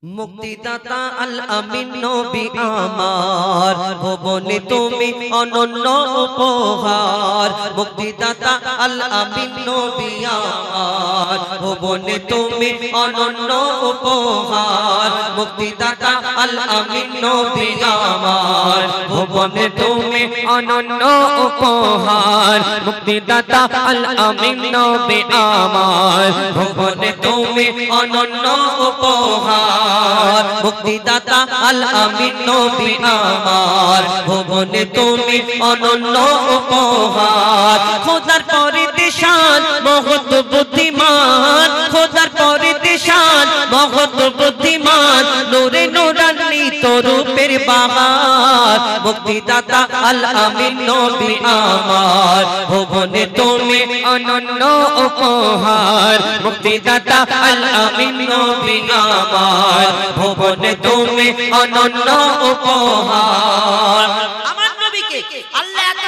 মুক্তিদাতা আল আমিন নবী আমার ভুবনে তুমি অনন্য উপহার। মুক্তিদাতা আল আমিন নবী আমার ভুবনে তুমি অনন্য উপহার। মুক্তিদাতা আল আমিন নবী আমার ভুবনে তুমি অনন্য উপহার। মুক্তিদাতা আল আমিন নবী আমার ভুবনে তুমি অনন্য উপহার। মুক্তিদাতা আল আমিন নবী আমার ভুবনে তুমি অনন্য উপহার। খোদার পরিদেশান মহৎ বুদ্ধিমান, খোদার পরিদেশান মহৎ বুদ্ধিমান, নূরে নূরান্বিত রূপের বাহার। মুক্তিদাতা আল আমিন নবী আমার ভুবনে তুমি অনন্য উপহার। মুক্তিদাতা আল আমিন নবী আমার ভুবনে তুমি অনন্য উপহার। আমার নবীকে আল্লাহ এত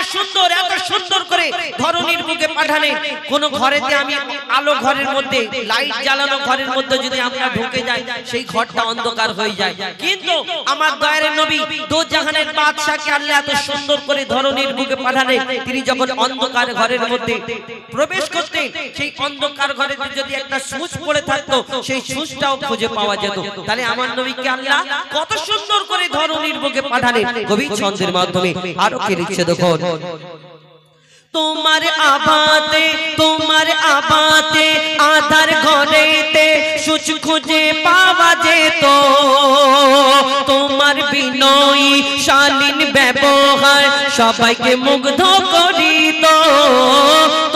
সুন্দর করে ধরনীর বুকে পাঠালেন। কোন ঘরেতে আমি আলো ঘরের মধ্যে লাইট জ্বালানো ঘরের মধ্যে যদি আমরা ঢুকে যাই সেই ঘরটা অন্ধকার হয়ে যায়, কিন্তু আমার দয়ার নবী দো জাহানের বাদশাকে আল্লাহ এত সুন্দর করে ধরনীর বুকে পাঠালেন। তিনি যখন অন্ধকার ঘরের মধ্যে প্রবেশ করতেন সেই অন্ধকার ঘরে যদি একটা সুচ পড়ে থাকতো সেই সুচটাও খুঁজে পাওয়া যেত। তাহলে আমার নবীকে আল্লাহ কত সুন্দর করে ধরনীর বুকে পাঠালেন কবি ছন্দের মাধ্যমে। আরো কি লিখছে দেখুন, তোমার আবাতে আধার ঘরেতে সুচ খুঁজে পাওয়া যেত। তোমার বিনয়ী শালীন ব্যবহার সবাইকে মুগ্ধ করিত।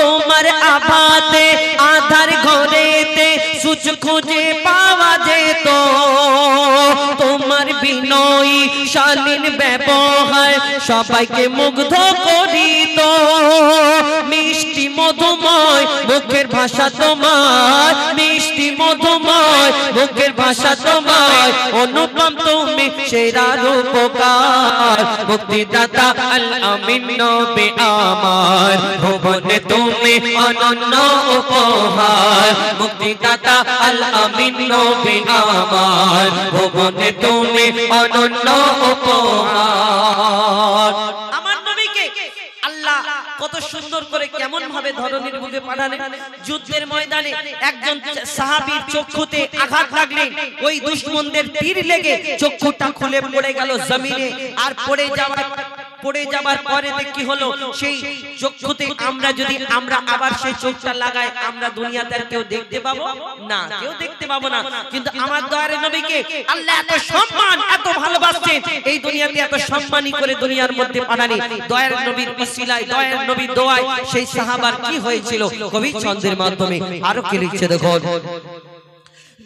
তোমার আবাতে আধার ঘরেতে সুচ খুঁজে পাওয়া যেত। তোমার বিনয়ী শালীন ব্যবহার সবাইকে মুগ্ধ করিত। মিষ্টি মধুময় মুখের ভাষা তোমার, মিষ্টি মধুময় মুখের ভাষা তোমার, অনুপম তুমি সেরা রূপকার। মুক্তিদাতা আল আমিন নবী আমার ভুবনে তুমি অনন্য উপহার। মুক্তিদাতা আল আমিন নবী আমার ভুবনে তুমি অনন্য উপহার। আমার নবীকে আল্লাহ কত সুন্দর করে কেমন ভাবে ধরনীর বুকে পাঠালেন। যুদ্ধের ময়দানে একজন সাহাবীর চক্ষুতে আঘাত লাগলেন, ওই দুশমনদের তীর লেগে চক্ষুটা খুলে পড়ে গেল জমিনে। আর পড়ে যাবার পরে কি হলো, সেই চক্ষুতে আমরা আবার সেই চোখটা লাগাই, আমরা দুনিয়াতে আর কেউ দেখতে পাবো না, কেউ দেখতে পাবো না। কিন্তু আমার দয়ার নবীকে আল্লাহ এত সম্মান এত ভালোবাসেন, এই দুনিয়াতে এত সম্মানী করে দুনিয়ার মধ্যে পাঠালেন। দয়ার নবীর ওসিলায় দয়ার নবীর দোয়ায় সেই সাহাবার কি হয়েছিল কবি ছন্দের মাধ্যমে আরো কি লিখছে দেখুন,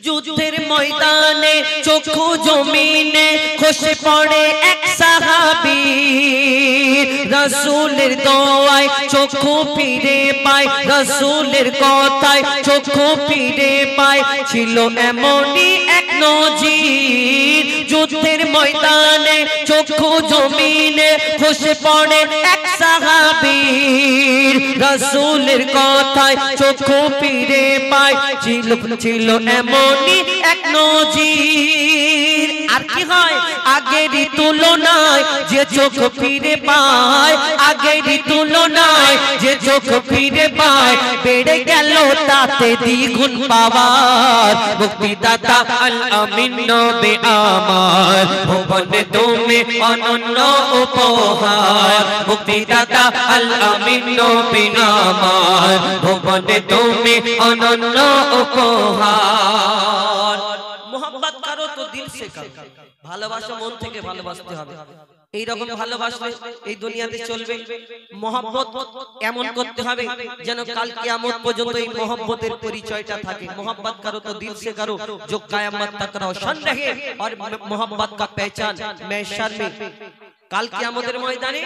যুদ্ধের ময়দানে চক্ষু জমিনে খসে পড়ে এক সাহাবী, রাসূলের দোয়ায় চক্ষু ফিরে পায়, রাসূলের কথায় চক্ষু ফিরে পায়। ছিল এমনই এক নজির, যুদ্ধের ময়দানে চক্ষু জমিনে খসে পড়ে এক সাহাবী, রাসূলের কথায় চক্ষু ফিরে পায়। ছিল এমন এক নজির। আর কি হয়, আগেরই তুলনায় যে চোখ ফিরে পায়, আগেরই তুলনায় যে চোখ ফিরে পায়, বেড়ে গেল তাতে দ্বিগুণ পাওয়ার। মুক্তিদাতা আল আমিন নবী আমার ভুবনে তুমি অনন্য উপহার। মুক্তিদাতা আল আমিন নবী আমার ভুবনে তুমি অনন্য উপহার। মোহাম্মত করো তো দিল সে করো, ভালোবাসা মন থেকে ভালোবাসতে হবে। এই রকম ভালোবাসলে এই দুনিয়াতে চলবে। মোহাম্মত এমন করতে হবে যেন কাল কিয়ামত পর্যন্ত এই মোহাম্মতের পরিচয়টা থাকে। মোহাম্মত করো তো দিল সে করো, जो कयामत तक रोशन रहे और मोहब्बत का पहचान महशर में কাল কিয়ামতের ময়দানে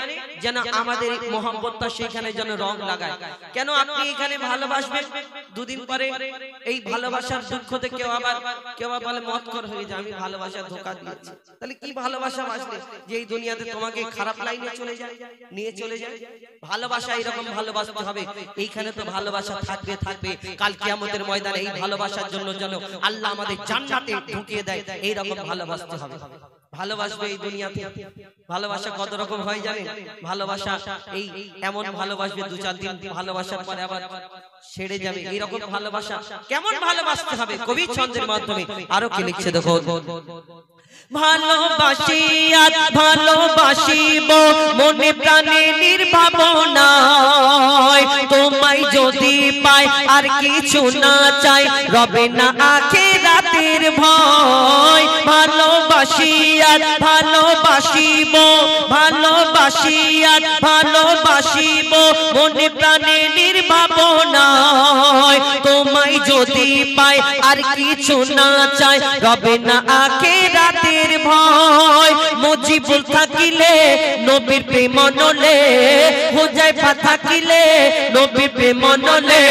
যেন আমাদের মোহাম্মতটা সেখানে যেন রং লাগায়। কেন আপনি এখানে ভালোবাসবেন, দুদিন পরে এই ভালোবাসার দুঃখতে কেউ আবার বলে মতকর হয়ে যায়, আমি ভালোবাসার ধোঁকা দিয়েছি। তাহলে কি ভালোবাসা বাসবে যে এই দুনিয়াতে তোমাকে খারাপ লাইনে চলে যায়, নিয়ে চলে যায়? ভালোবাসা এরকম ভালোবাসতে হবে, এইখানে তো ভালোবাসা থাকবে থাকবে, কাল কিয়ামতের ময়দানে এই ভালোবাসার জন্য যেন আল্লাহ আমাদের জান্নাতে ঢুকিয়ে দেয়, এইরকম ভালোবাসতে হবে। ভালোবাসবে এই দুনিয়াতে। ভালোবাসা কত রকম হয় জানেন? ভালোবাসা এই এমন ভালোবাসবে 2-4 দিন ভালোবাসার পরে আবার ছেড়ে যাবে, এইরকম ভালোবাসা। কেমন ভালোবাসতে হবে? কবি ছন্দের মাধ্যমে আরো কি লিখছে দেখো। ভালোবাসি আর ভালোবাসিব মনে প্রাণে নির্ভাবনায়, তোমায় যদি পাই আর কিছু না চাই, রবে না আখিরাতের ভয়। ভালোবাসি আর ভালোবাসিব, ভালোবাসি আর ভালোবাসিব মনে প্রাণে নির্ভাবনায়, তোমায় যদি পাই আর কিছু না চাই, রবে না আখিরাতের ভয়। মুজিবুল থাকিলে নবীর প্রেম নলে, হুজাইফা থাকিলে নবীর প্রেম নলে,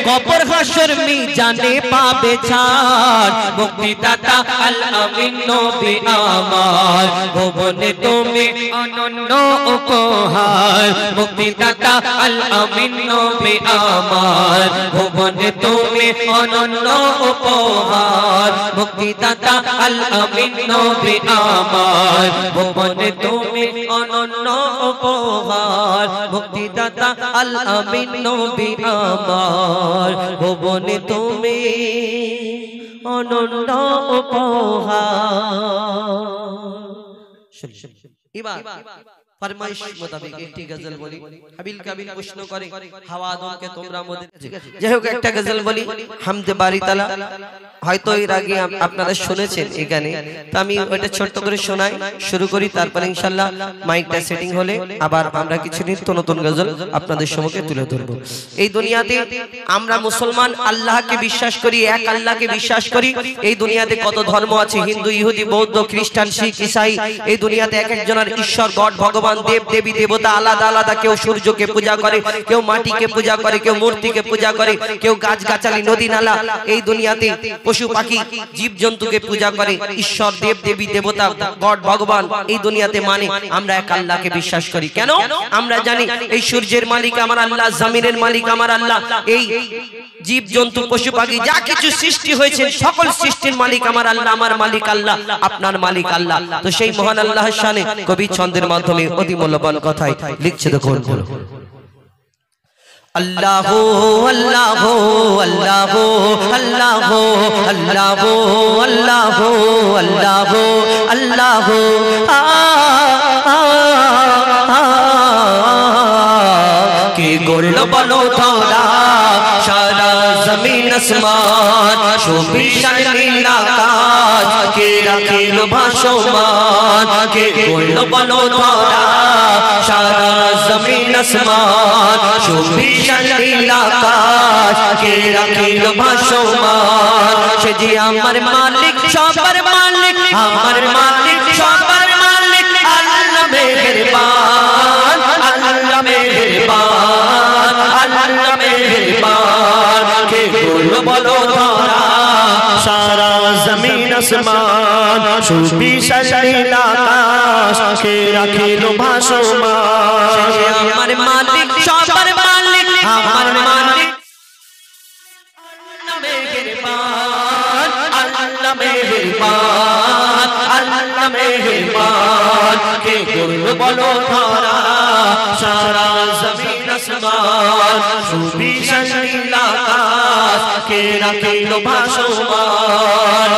কবর হাসর মিজানে পাবে ছাড়। মুক্তিদাতা আল আমিন নবী আমার, ভুবনে তুমি অনন্য উপহার। মুক্তিদাতা আল আমিন নবী আমার, ভুবনে তুমি অনন্য উপহার। মুক্তিদাতা আল আমিন নবী আমার, ভুবনে তুমি অনন্য উপহার। মুক্তিদাতা আল আমিন নবী আমার, ভুবনে তুমি অনন্য উপহার। এবার ফরমাইশ মোতাবেক একটি গজল বলি। হাবিল কাবিল প্রশ্ন করে হাওয়া আদমকে তোমরা মধ্যে, যাই হোক একটা গজল বলি হামদে বারি তাআলা। হয়তো এর আগে আপনারা শুনেছেন এখানে, তো আমি ওটা ছোট্ট করে শোনাই, শুরু করি, তারপর ইনশাআল্লাহ মাইকটা সেটিং হলে আবার আমরা কিছু নিত্য নতুন গজল আপনাদের সম্মুখে তুলে ধরব। এই দুনিয়াতে আমরা মুসলমান আল্লাহকে বিশ্বাস করি, এক আল্লাহকে বিশ্বাস করি। এই দুনিয়াতে কত ধর্ম আছে, হিন্দু, ইহুদি, বৌদ্ধ, খ্রিস্টান, শিখ, ঈসাই। এই দুনিয়াতে এক একজনের ঈশ্বর, গড, ভগবান, দেব দেবী, দেবতা আলাদা আলাদা। কেউ সূর্যকে পূজা করে, কেউ মাটিকে পূজা করে, কেউ মূর্তিকে পূজা করে, কেউ গাছ গাছালি, নদী নালা। এই দুনিয়াতে পশু পাখি জীব জন্তুকে পূজা করে। ঈশ্বর, দেব দেবী, দেবতা, গড, ভগবান এই দুনিয়াতে মানে আমরা এক আল্লাহকে বিশ্বাস করি। কেন? আমরা জানি এই সূর্যের মালিক আমার আল্লাহ, জমিনের মালিক আমার আল্লাহ, এই জীব জন্তু পশু পাখি যা কিছু সৃষ্টি হয়েছে সকল সৃষ্টির মালিক আমার আল্লাহ, আমার মালিক আল্লাহ, আপনার মালিক আল্লাহ। তো সেই মহান আল্লাহর শানে কবি ছন্দের মাধ্যমে অতি মূল্যবান কথাই লিখছে দেখুন। আল্লাহ আল্লাহ আল্লাহ আল্লাহ আল্লাহ আল্লাহ আল্লাহ আল্লাহ কে গড়ল বলো ধরা সারা জমিন আসমান, সুবিশাল নীল আকাশ কে রাখিল ভাসমান। কে গড়ল বলো ধরা সারা জমিন আসমান, সুবিশাল নীল আকাশ কে রাখিল ভাসমান। সে যে আমার মালিক, সবার মালিক, আমার মালিক, সবার মালিক, আল্লাহ মেহেরবান, আল্লাহ মেহেরবান, আল্লাহ মেহেরবান। কে গড়ল বলো ধরা সারা জমিন আসমান, সুবিশাল নীল আকাশ কে রাখিল ভাসমান। আমার মালিক, সবার মালিক, আমার মালিক, আল্লাহ মেহেরবান, আল্লাহ মেহেরবান, আল্লাহ মেহেরবান। কে গড়ল বলো ধরা সারা জমিন আসমান, সুবিশাল নীল আকাশ কে রাখিল ভাসমান।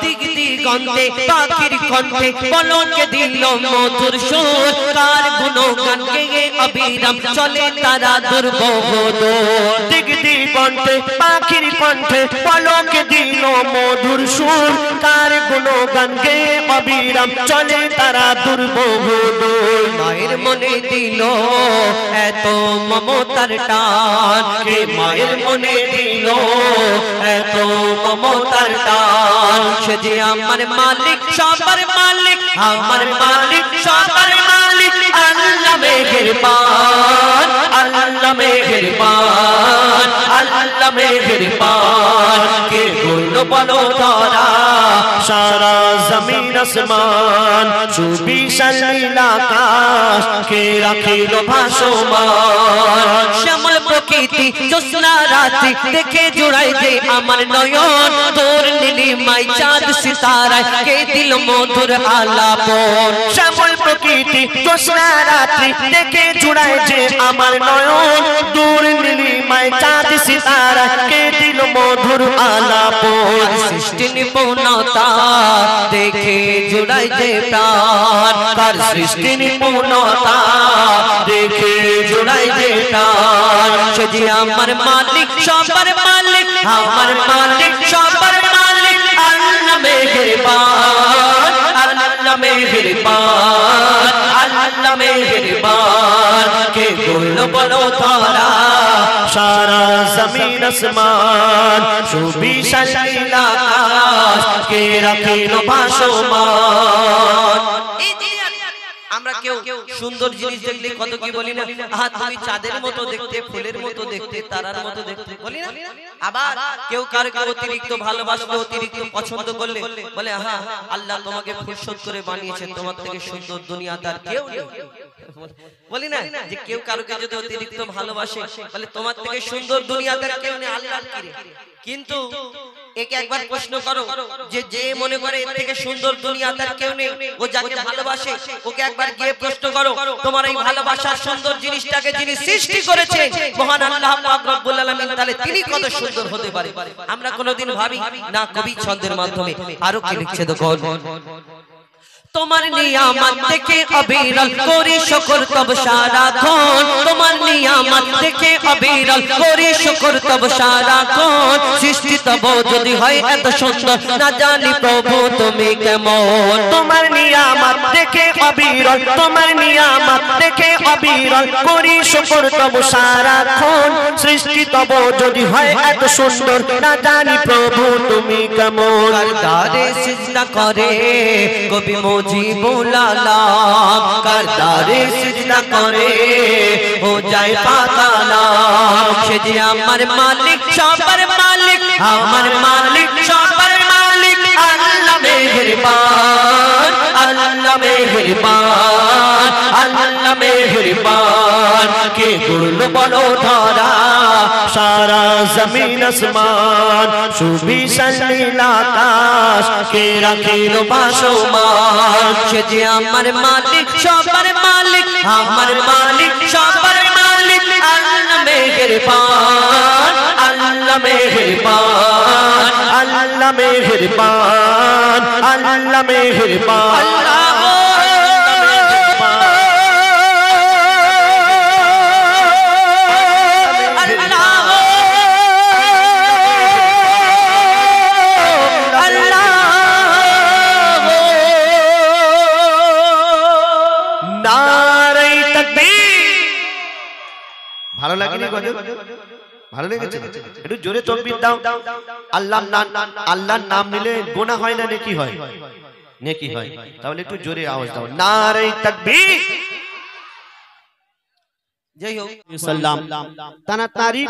দিক দিগন্তে পাখির কণ্ঠে পলকে দিল মধুর সুর, কার গুণগান গেয়ে অবিরাম চলে তারা দুর্বহ দূর। দিক দিগন্তে পাখির কণ্ঠে পলকে দিল মধুর সুর, কার গুণগান গেয়ে অবিরাম চলে তারা দুর্বহ দূর। মায়ের মনে দিল এত মমতার টান, কে মায়ের মনে দিল এত মমতার টান। সে যে আমার মালিক, সবার মালিক, আমার মালিক, সবার মালিক, আল্লাহ মেহেরবান, আল্লাহ মেহেরবান, আল্লাহ মেহেরবান। কে বললো বলো তারা সারা জমিন আসমান, সুবিশাল নীল আকাশ কে রাখিল ভাসমান। শ্যামল প্রকৃতি জ্যোৎস্না রাত্রি দেখে জুড়াই যে আমার নয়ন, তোর নীলিমায় চাঁদ সিতারায় কে দিল মধুর আলাপন। শ্যামল প্রকৃতি জ্যোৎস্না রাত্রি দেখে জুড়াই যে আমার নয়ন, তোর নীলিমায় চাঁদ সিতারায় কে দিল মধুর আলাপন। সৃষ্টি নিপুণতা দেখে জুড়াই যে প্রাণ, তার সৃষ্টি নিপুণতা দেখে জুড়াই যে প্রাণ। সে যে আমার মালিক সবার মালিক, আমার মালিক সবার মালিক। আল্লাহ মেহেরবান, আল্লাহ মেহেরবান, আল্লাহ মেহেরবান। কে বললো বলো তারা সারা জমিন আসমান, সুবিশাল নীল আকাশ কে রাখিল ভাসমান। আমরা কেউ সুন্দর জিনিস দেখলে কত কি বলি না, আহা তুমি চাঁদের মতো দেখতে, ফুলের মতো দেখতে, তারার মতো দেখতে বলি না। আবার কেউ কারোকে অতিরিক্ত ভালোবাসলে, অতিরিক্ত পছন্দ করলে বলে আহা আল্লাহ তোমাকে ফুরসত করে বানিয়েছে, তোমার থেকে সুন্দর দুনিয়াতে আর কেউ নেই। বলি না যে কেউ কারোকে যদি অতিরিক্ত ভালোবাসে বলে তোমার থেকে সুন্দর দুনিয়াতে আর কেউ নেই, আল্লাহ কি রে। কিন্তু একে একবার প্রশ্ন করো যে যে মনে করে এর থেকে সুন্দর দুনিয়াতে আর কেউ নেই, ও যাকে ভালোবাসে ওকে একবার গিয়ে প্রশ্ন করো তোমার এই ভালোবাসার সুন্দর জিনিসটাকে যিনি সৃষ্টি করেছেন মহান আল্লাহ পাক রব্বুল আলামিন, তাহলে তিনি কত সুন্দর হতে পারে। আমরা কোনোদিন ভাবি না। কবি ছন্দের মাধ্যমে আরো কি লিখছে দেখো, তোমার নিয়ামত দেখে অবিরল করি শুকর তব সারাক্ষণ, তোমার নিয়ামত দেখে অবিরল করি শুকর তব সারাক্ষণ। সৃষ্টি তব যদি হয় এত সুন্দর না জানি প্রভু তুমি কেমন। তোমার নিয়ামত দেখে অবিরল, তোমার নিয়ামত দেখে অবিরল করি শুকর তব সারাক্ষণ। সৃষ্টি তব যদি হয় এত সুন্দর না জানি প্রভু তুমি কেমন। কারদারে সিজদা করে কবি মুজিবুল আলাম, কারদারে সিজদা করে ও যায় পাতালাম। সে যে আমার মালিক সবার মালিক, আমার মালিক সবার মালিক। আল্লাহ মেহেরবান, আল্লাহ মেহেরবান, আল্লাহ মেহেরবান। কে বললো বলো তারা সারা জমিন আসমান, সুবিশাল নীল আকাশ কে রাখিল ভাসমান। সে যে আমার মালিক সবার মালিক, আমার মালিক সবার মালিক। আল্লাহ মেহেরবান, আল্লাহ মেহেরবান, আল্লাহ মেহেরবান, আল্লাহ মেহেরবান। ভালো লাগেনি গজল? ভালো লেগেছে? একটু জোরে তাকবীর দাও। আল্লাহর নাম, আল্লাহর নাম নিলে গুনাহ হয় না নেকি হয়? নেকি হয়। তাহলে একটু জোরে আওয়াজ দাও, নারে তাকবীর। যাই হোক সাল্লাম তানা তারিফ,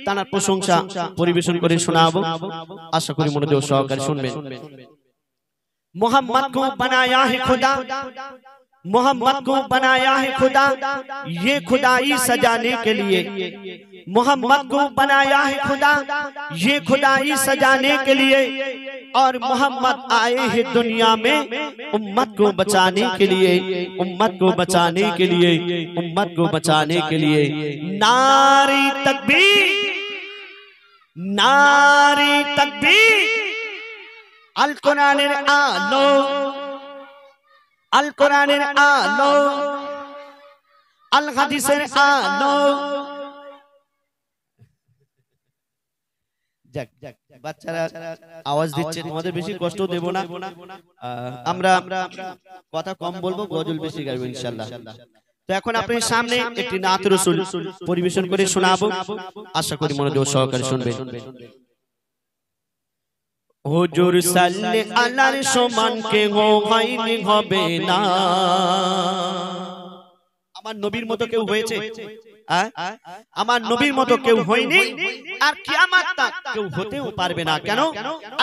তানার প্রশংসা পরিবেশন করে শোনাবো। আশা করি মনোযোগ সহকারে শুনবেন। मोहम्मद को बनाया है खुदा, मोहम्मद को बनाया है खुदा, ये खुदाई सजाने के लिए। मोहम्मद को बनाया है खुदा, ये खुदाई सजाने के लिए। और मोहम्मद आए हैं दुनिया में उम्मत को बचाने के लिए, उम्मत को बचाने के लिए, उम्मत को बचाने के लिए। नारे तकबीर, नारे तकबीर। আল কোরআনের আলো, আল কোরআনের আলো, আল হাদিসের আলো। যাক যাক, বাচ্চারা আওয়াজ দিচ্ছে, তোমাদের বেশি কষ্ট দেব না। আমরা কথা কম বলবো, গজল বেশি গাইবো ইনশাআল্লাহ। তো এখন আপনাদের সামনে একটি নাত রাসূল পরিবেশন করে শোনাবো। আশা করি মনোযোগ সহকারে শুনবেন। হুজুর সাল্লে আলার সমান কে গো হয়নি হবে না। আমার নবীর মতো কেউ হয়েছে? আমার নবীর মতো কেউ হয়নি, আর কিয়ামত তক কেউ হতেও পারবে না। কেন?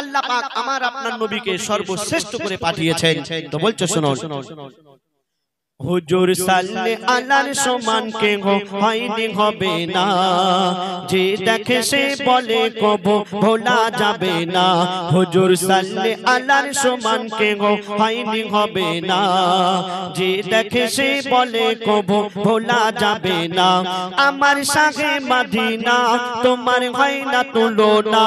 আল্লাহ পাক আমার আপনার নবীকে সর্বশ্রেষ্ঠ করে পাঠিয়েছেন। তো বলছো শোনো, হুজুর সাল্লে আলার সমান কে হয়নি হবে না, যে দেখে সে বলে কবু ভোলা যাবে না। হুজুর সাল্লে আলার সমান কে হয়নি হবে না, যে দেখে সে বলে কবু ভোলা যাবে না। আমার শাহে মদিনা তোমার হয় না তুলনা,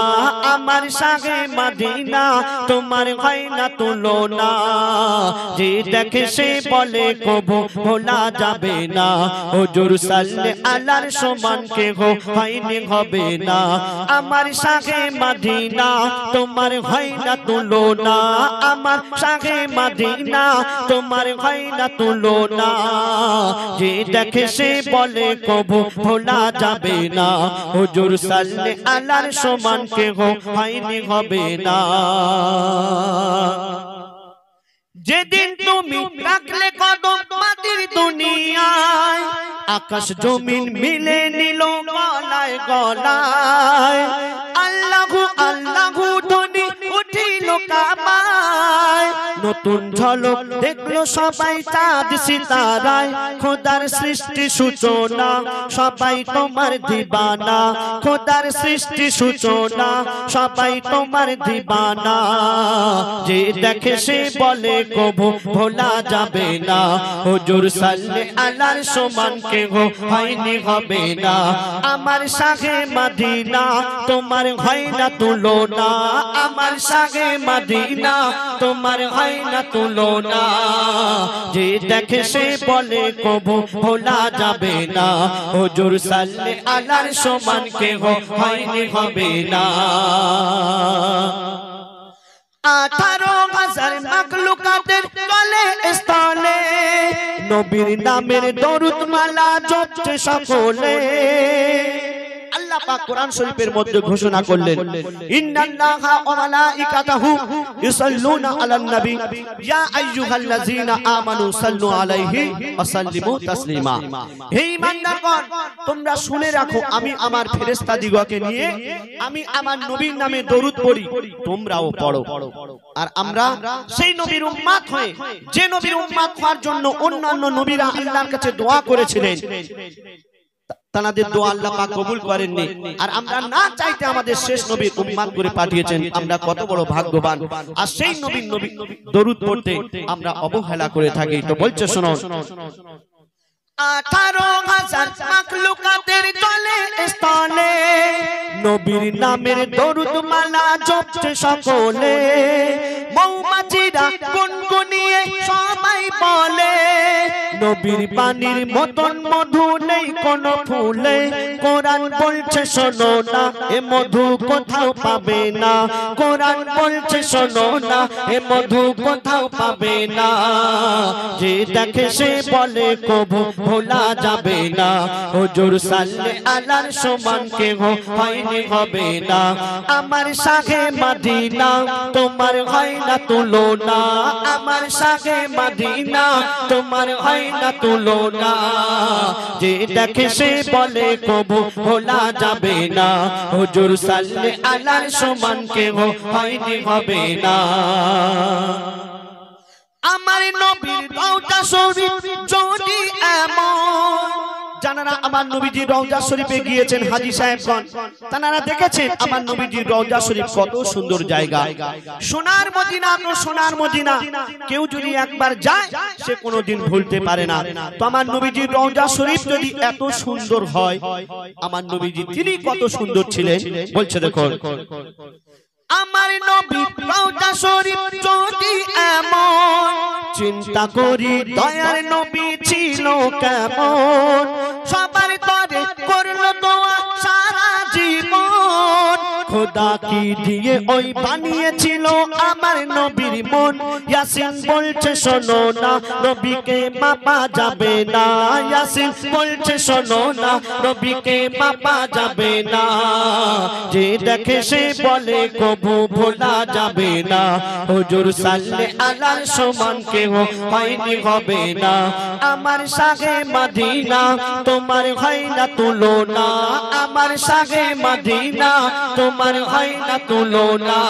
আমার শাহে মদিনা তোমার হয় না তুলনা, যে দেখে সে বলে ভোলা যাবে না। হুজুর সাল্লে আলার সমান কে হয়নি হবে না, আমার শাহে মদিনা তোমার হয় না তুলনা, আমার শাহে মদিনা তোমার হয় না তুলনা, যে দেখে সে বলে কবু ভোলা যাবে না। হুজুর সাল্লে আলার সমান কে হয়নি হবে না। যেদিন তুমি রাখলে কদম মাটির দুনিয়ায়, আকাশ জমিন মিলে নিল গলায় গলায়, আল্লাহু আল্লাহু ধ্বনি উঠিল কাবায়, নতুন ঝলক দেখলো সবাই চাঁদ সিতারায়, খোদার সৃষ্টি সূচনা সবাই তোমার দিবানা, খোদার সৃষ্টি সূচনা সবাই তোমার দিবানা, যে দেখে সে বলে কবু ভোলা যাবে না। হুজুর সাল্লে আলার সমান কে হয়নি হবে না, আমার শাহে মদিনা তোমার হয় না তুলনা, আমার শাহে মদিনা তোমার হয় না তুলনা, যে দেখে সে বলে কবু ভোলা যাবে না। হুজুর সাল্লে আলার সমান কে হয়নি হবে না। 18,000 মাখলুকাতের তলে স্থলে নবীর নামের দরুদ মালা জপছে সকলে। আল্লাহ পাক কোরআন শরীফের মধ্যে ঘোষণা করলেন, ইন্নাল্লাহা ওয়া মালাইকাতাহু ইউসাল্লুনা আলান নবী ইয়া আইয়ুহাল্লাযীনা আমানু সাল্লু আলাইহি ওয়া সাল্লিমু তাসলিমা। হে ঈমানদারগণ, তোমরা শুনে রাখো, আমি আমার ফেরেশতাদিগকে নিয়ে আমি আমার নবীর নামে দরুদ পড়ি, তোমরাও পড়ো। আর আমরা সেই নবীর উম্মত হয়ে, যে নবীর উম্মত হওয়ার জন্য অন্যান্য নবীরা আল্লাহর কাছে দোয়া করেছিলেন, তাদের দোয়া আল্লাহ পাক কবুল করেননি, আর আমরা না চাইতে আমাদের শেষ নবীর উম্মত করে পাঠিয়েছেন। আমরা কত বড় ভাগ্যবান, আর সেই নবীর দরুদ পড়তে আমরা অবহেলা করে থাকি। তো বলছে শোনো, 18,000 মাখলুকাতের তলে স্থলে নবীর নামের দরুদ মালা জপছে সকলে, মৌমাছিরা গুনগুনিয়ে সবাই বলে, নবীর বাণীর মতন মধু নেই কোন ফুলে, কোরআন বলছে শোনো না এ মধু কোথাও পাবে না, কোরআন বলছে শোনো না এ মধু কোথাও পাবে না, যে দেখে সে বলে কবু ভোলা যাবে না। হুজুর সাল্লে আলার সমান কে হয়নি হবে না, আমার শাহে মদিনা তোমার হয় না তুলনা, আমার শাহে মদিনা তোমার হয় না তুলনা, যে দেখে সে বলে কবু ভোলা যাবে না। হুজুর সাল্লে আলার সমান কে হয়নি হবে না। আমার নবীর রওজা শরীফ যদি এমন, জানারা আমার নবীজির রওজা শরীফে গিয়েছেন হাজী সাহেবগণ, তারা দেখেছেন আমার নবীজির রওজা শরীফ কত সুন্দর জায়গা, সোনার মদিনা। তো সোনার মদিনা কেউ যদি একবার যায় সে কোনোদিন ভুলতে পারে না। তো আমার নবীজির রওজা শরীফ যদি এত সুন্দর হয়, আমার নবীজি তিনি কত সুন্দর ছিলেন, বলছে দেখো, আমার নবীর রওজা শরীফ যদি এমন, চিন্তা করি দয়ার নবী ছিল কেমন, সবার তরে করলো দোয়া সারা জীবন, খোদা কি দিয়ে ওই বানিয়েছিল আমার নবীর মন ইয়াসিন বলছে শোনো না নবীকে মাপা যাবে না ইয়াসিন বলছে শোনো না নবীকে মাপা যাবে না যে দেখে সে বলে কবু ভোলা যাবে না হুজুর সাল্লে আলার সমান কেউ হয়নি হবে না আমার সাগে মদিনা তোমার হয় না তুলনা আমার সাগে মদিনা তোমার হয় না তুলনা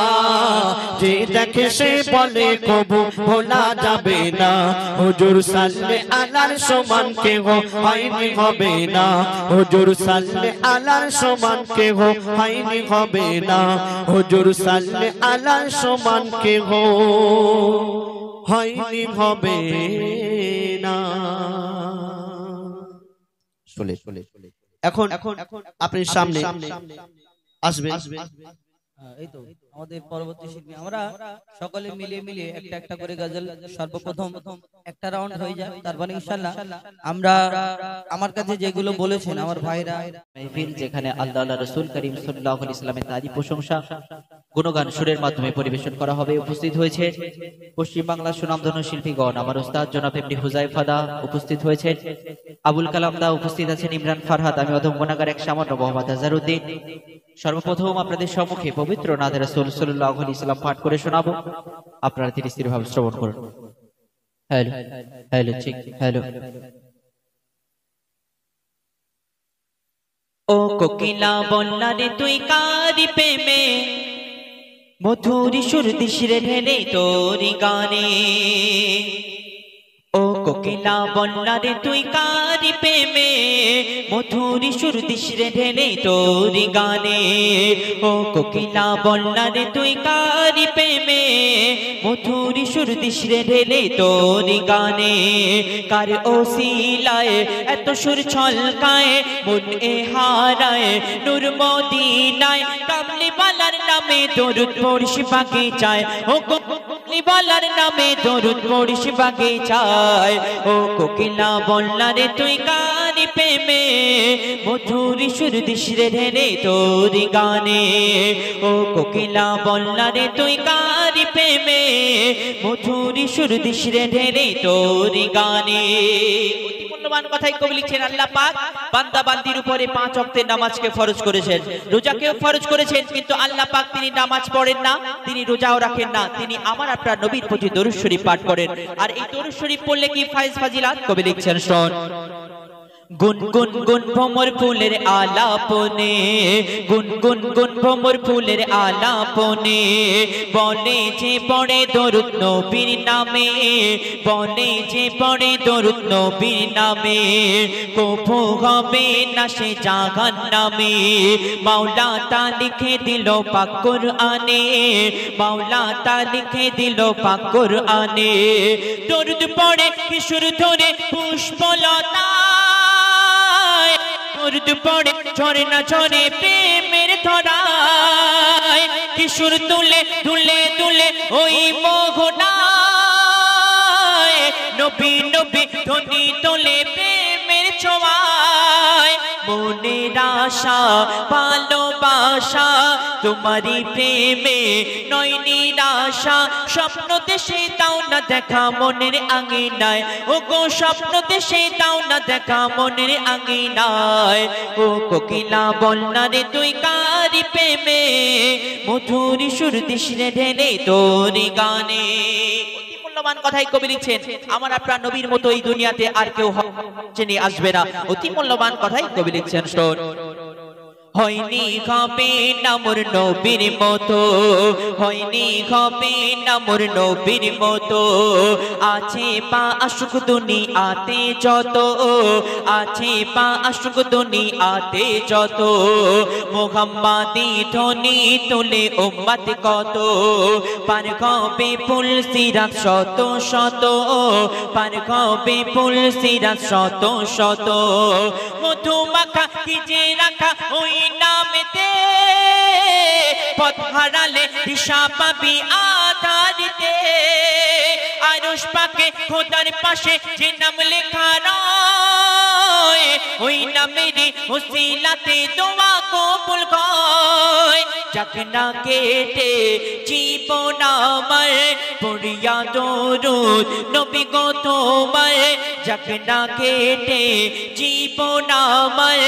যে দেখে সে বলে কবু ভোলা যাবে না হুজুর সাল্লে আলার সমান কেউ হয়নি হবে না হুজুর সাল্লে আলার সমান কেউ হয়নি হবে না হুজুর সাল্লে আলার সমান কেউ হয়নি হবে না চলে এখন আপনি সামনে আসবেন এই তো আমাদের পরবর্তী শিল্পী আমরা সকলে মিলে একটা একটা করে গজল সর্বপ্রথম একটা রাউন্ড হয়ে যায় তারপরে ইনশাআল্লাহ আমরা আমার কাছে যেগুলো বলেছেন আমার ভাইরা মাহফিল যেখানে আল্লাহ রাসূল করিম সাল্লাল্লাহু আলাইহি ওয়াসাল্লামের তারিফ প্রশংসা গুণগান সুরের মাধ্যমে পরিবেশন করা হবে উপস্থিত হয়েছে পশ্চিম বাংলার সুনামধন্য শিল্পীগণ আমার ওস্তাদ জনাব ইবনে হুযায়ফা দা উপস্থিত হয়েছে আবুল কালাম দা উপস্থিত আছেন ইমরান ফারহাদ আমি অধম গুনাহগার এক সামান্য মোহাম্মদ আজহারউদ্দিন সর্বপ্রথম আপনাদের সম্মুখে পবিত্র নাতে রাসূল সাল্লাল্লাহু আলাইহি ওয়াসাল্লাম পাঠ করে শোনাবো আপনারা ধীরে স্থিরভাবে শ্রবণ করুন হ্যালো ঠিক হ্যালো ও কোকিলা বন্যা রে তুই কারি প্রেমে মধুরি সুর দিশরে ঢেলে তোরি গানে ও কোকিলা বন্যা রে তুই কারি প্রেমে মধুরি সুর দিশরে ঢেলে তোরি গানে ও কোকিলা বন্যা রে তুই কারি প্রেমে মধুরি সুর দিশরে ঢেলে তোরি গানে কার ওসিলায় এত সুর ছলকায় মন এ হারায় নূর মদিনায় কামলি বালার নামে দরুদ পড়িস বাগিচায় ও কামলি বালার নামে দরুদ পড়িস বাগিচায় ও কোকিলা বন্যা রে তুই কারি প্রেমে মধুরি সুর দিশরে ঢেলে তোরি গানে ও কোকিলা বন্যা রে তুই কারি প্রেমে মধুরি সুর দিশরে ঢেলে তোরি গানে অতি মূল্যবান কথাই কবি লিখছেন আল্লাহ পাক বান্দা বান্দির উপরে 5 ওয়াক্তের নামাজকে ফরজ করেছেন রোজাকেও ফরজ করেছেন কিন্তু আল্লাহ পাক তিনি নামাজ পড়েন না তিনি রোজাও রাখেন না তিনি আমার আপনার নবীর প্রতি দরুদ শরীফ পাঠ করেন আর এই দরুদ শরীফ পড়লে কি ফায়েজ ফাজিলাত কবি লিখছেন শোন গুন গুন গুন ভ্রমর ফুলের আলাপনে গুন গুন গুন ভ্রমর ফুলের আলাপনে বনে যে পড়ে দরুদ নবীর নামে বনে যে পড়ে দরুদ নবীর নামে কবু হবে না সে জাহান্নামে মাওলা তা লিখে দিল পাক কুরআনে মাওলা তা লিখে দিল পাক কুরআনে দরুদ পড়ে কিশোর ধরে পুষ্পলতা দরুদ পড়ে ঝরে না ঝরে প্রেমের ধরায় কিশোর তুলে তুলে তুলে ওই মোহনায় নবী নবী ধ্বনি তোলে প্রেমের ছোঁয়ায় মনের আশা ভালোবাসা তোমারি প্রেমে নয় নিরাশা স্বপ্ন দেশে দাও না দেখা মনের আঙিনায় ও গো স্বপ্ন দেশে দাও না দেখা মনের আঙিনায় ও কোকিলা বন্যা রে তুই কারি প্রেমে মধুরি সুর দিশরে ঢেলে তোরি গানে মূল্যবান কথাই কবি লিখছেন আমার আপনার নবীর মতো এই দুনিয়াতে আর কেউ চেনে আসবে না অতি মূল্যবান কথাই কবি লিখছেন শোন হয়নি হবে না মোর নবীর মতো হয়নি হবে না মোর নবীর মতো আছে পা আশুক দুনিয়াতে যত আছে পা আশুক দুনিয়াতে যত মুহাম্মাদি ধ্বনি তুলে উম্মত কত পার হবে ফুল সিরাত শত শত পার হবে ফুল সিরাত শত শত মধু মাখা কি যে রাখা ওই নামেতে পথ হারালে দিশা পাবি আধারিতে আরশ পাকে খোদার পাশে যে নাম লেখা রয় ওই নামেরই ওসিলাতে দোয়া কবুল হয় যাক না কেটে জীবন আমার পড়িয়া দরুদ নবী গো তোমার যাক না কেটে জীবন আমার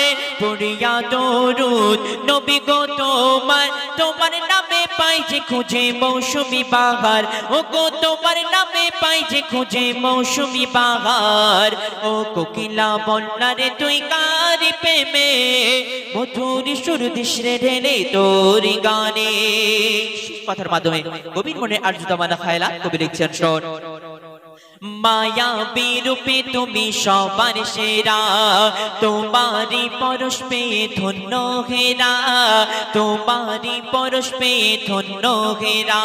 পড়িয়া দরুদ নবী গো তোমার তোমার নামে পাই যে খুঁজে মৌসুমি বাহার ও গো তোমার নামে পাই যে খুঁজে মৌসুমি বাহার ও কোকিলা বন্যারে তুই কার প্রেমে মধুর সুর দিস রে ঢেলে তোর গানে কথার মাধ্যমে কবির মনে আর্যতমানা খায়লা কবি লিখছেন শোন মায়াবী রূপে তুমি সবার সেরা তোমারি পরশ পেয়ে ধন্য হেরা তোমারি পরশ পেয়ে ধন্য হেরা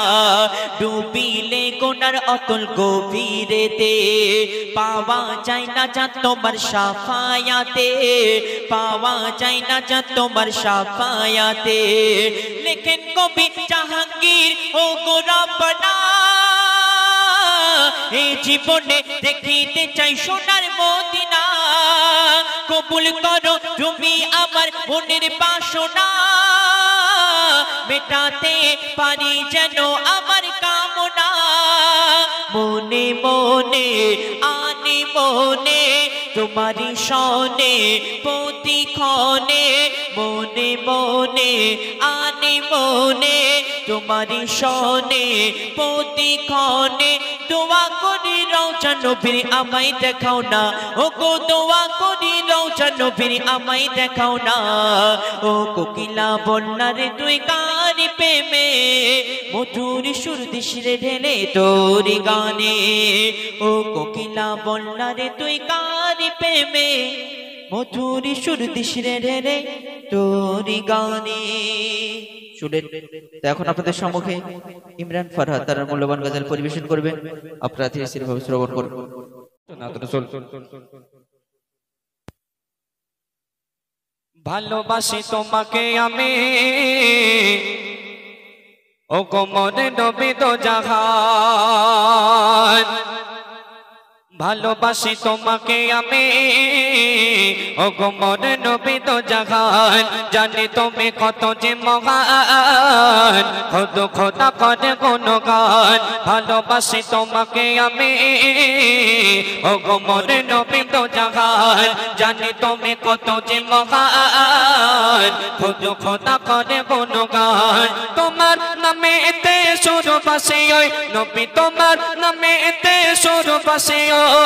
ডুবিলে গোনার অতল গভীরেতে পাওয়া যায় না যা তোমার সাফায়াতে পাওয়া যায় না যা তোমার সাফায়াতে লেখেন কবি জাহাঙ্গীর ও গো রব্বানা এই জীবনে দেখিতে চাই সোনার মদিনা কবুল করো তুমি আমার মনের বাসনা মেটাতে পারি যেন আমার কামনা মনে মনে আনি মনে তোমারি সনে প্রতিক্ষণে মনে মনে আনি মনে তোমারি সনে প্রতিক্ষণে দোয়া করি রওজা নবীর আমায় দেখাও না ও গো দোয়া করি রওজা নবীর আমায় দেখাও না ও কোকিলা বন্যারে তুই কার প্রেমে মধুর সুর দিস রে ঢেলে তোর গানে ও কোকিলা বন্যারে তুই কার প্রেমে মধুর সুর দিস রে ঢেলে তোর গানে শুনেন তো এখন আপনাদের সম্মুখে ইমরান ফরহাদ তার মূল্যবান গজল পরিবেশন করবেন আপনারা ধীরে ধীরে ভাবে শ্রবণ করুন ভালোবাসি তোমাকে আমি ও গো মনে নবী দো জাহান ভালোবাসি তোমাকে আমি ও গো মনে নবী দো জাহান জানি তুমি কত যে মহান খোদ খোদা করে গুণগান ভালোবাসি তোমাকে আমি ও গো মনে নবী দো জাহান জানি তুমি কত যে মহান খোদ খোদা করে গুণগান তোমার নামে এতে সুর বাসে ওই নবী তোমার নামে এতে সুর বাসে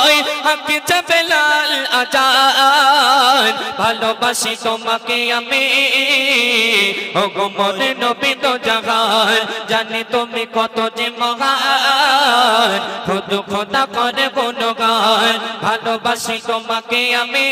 ওই হাকি বেলাল আজান ভালোবাসি তোমাকে আমি ও গো মনে নবী দো জাহান জানি তুমি কত যে মহান খোদ খোদা করে গুণগান ভালোবাসি তোমাকে আমি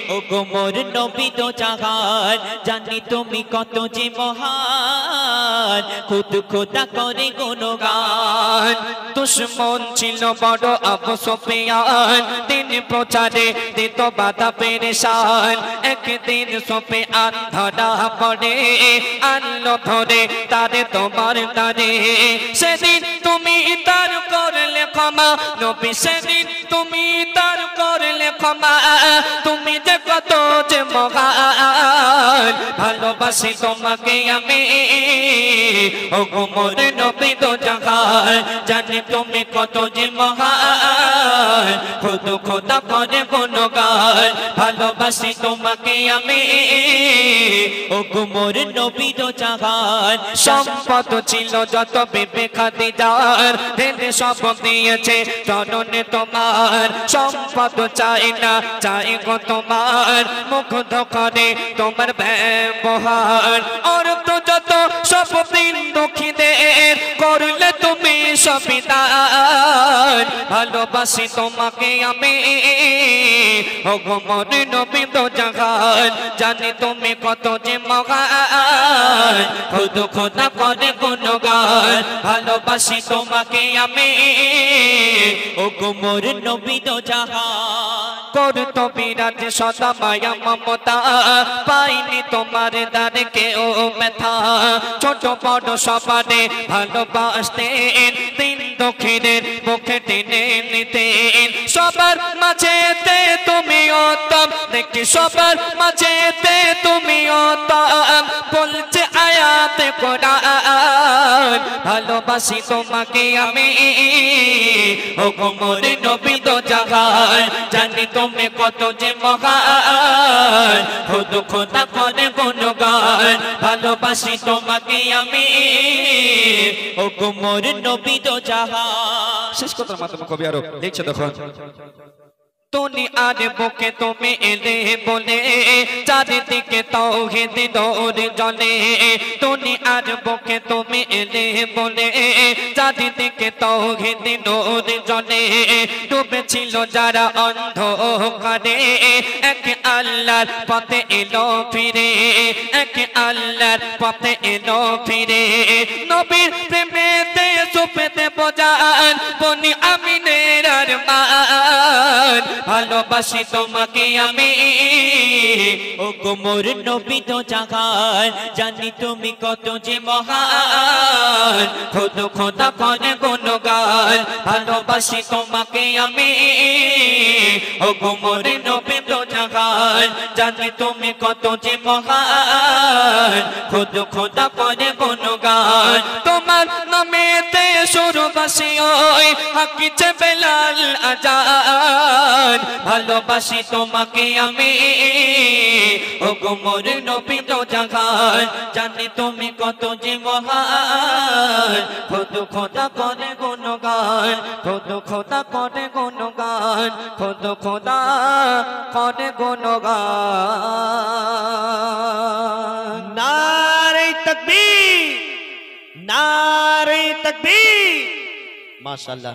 ও গো মোর নবী দো জাহান জানি তুমি কত যে মহান খুদ খোদা করে গুণগান দুশ্মন ছিল বড় আবু সুফিয়ান দিন প্রচারে দিত বাধা পেরেশান একদিন সুফিয়ান ধরা পড়ে আনলো ধরে তারে তোমার তারে সেদিন তুমি তার করলে ক্ষমা নবী সেদিন তুমি তার করলে ক্ষমা তুমি যে কত যে মহান ভালোবাসি তোমাকে আমি ও গো মোরে নবী দো জাহান জানি তুমি কত যে মহান খোদ খোদা করে গুণগান ভালোবাসি তোমাকে আমি ও গো মোর নবী দো জাহান সম্পদ ছিল যত বিবি খাদিজার ঢেলে সব দিয়েছে চরণে তোমার সম্পদ চাই না চাই গো তোমার মুগ্ধ করে তোমার ব্যবহার অর্থ যত সব দিন দুঃখীদের করলে তুমি সবই দান ভালোবাসি তোমাকে আমি ও গো মোরে নবী দো জাহান জানি তুমি কত যে মহান খোদ খোদা করে গুণগান ভালোবাসি তোমাকে আমি ও গো মোর নবী দো জাহান করতো বিরাজ সদা মায়া মমতা পাইনি তোমার দ্বারে কেউ ব্যথা ছোট বড় সবারে ভালোবাসতেন দিন দক্ষিণের মুখে টেনে নিতেন সবার মাঝেতে তুমি উত্তম দেখি সবার মাঝেতে তুমি উত্তম বলছে আয়াতে কোরআন ভালোবাসি তোমাকে আমি ও গো মোর নবী দো জাহান জানি তুমি কত যে মহান খুদ খোদা করে গুণগান ভালোবাসি তোমাকে আমি ও গো মোর নবী দো জাহান। শেষ কথার মাধ্যমে কবি আরো লিখছে দেখো তুমি আর বুকে তুমি এলে বলে চারিদিকে তাওহীদ দৌড় জ্বলে তুমি আর বুকে তুমি এলে বলে চারিদিকে তাওহীদ দৌড় জ্বলে ডুবেছিল যারা অন্ধকারে এক আল্লাহর পথে এলো ফিরে এক আল্লাহর পথে এলো ফিরে নবীর প্রেমেতে সুপেতে বোঝান বনি আমিনের আরমান ভালোবাসি তোমাকে আমি ও গো মোর নবী দো জাহান জানি তুমি কত যে মহান খুদ খোদা করে গুণগান ভালোবাসি তোমাকে আমি ও গো মোর নবী দো জাহান জানি তুমি কত যে মহান খুদ খোদা করে গুণগান তোমার নামেতে সুরবাসী ওই হাকিছে বেলাল আজান ভালোবাসি তোমাকে আমি ও গো মোর নবী দো জাহান জানি তুমি কত যে মহান খুদ খোদা করে গুণগান খুদ খোদা করে গুণগান খুদ খোদা করে গুণগান নারে তাকবীর, নারে তাকবীর। মাশাআল্লাহ।